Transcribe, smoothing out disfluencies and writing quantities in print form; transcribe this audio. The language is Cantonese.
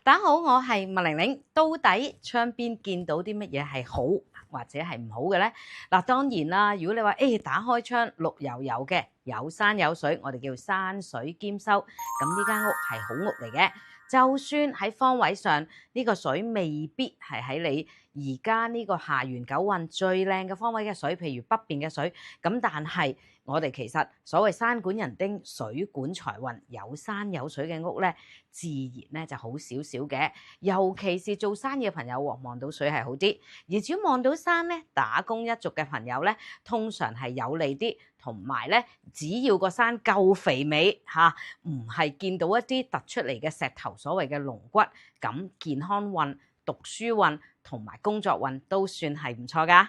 大家好，我係麥玲玲。到底窗邊見到啲乜嘢係好或者係唔好嘅呢？嗱，當然啦，如果你話打開窗綠油油嘅，有山有水，我哋叫山水兼修，咁呢間屋係好屋嚟嘅。就算喺方位上呢個水未必係喺你而家呢個下元九運最靚嘅方位嘅水，譬如北邊嘅水，咁但係我哋其實所謂山管人丁，水管財運，有山有水嘅屋咧，自然咧就好少少嘅。尤其是做生意嘅朋友，望到水係好啲。而只要望到山咧，打工一族嘅朋友咧，通常係有利啲。同埋咧，只要個山夠肥美嚇，唔係見到一啲突出嚟嘅石頭，所謂嘅龍骨，咁健康運、讀書運同埋工作運都算係唔錯㗎。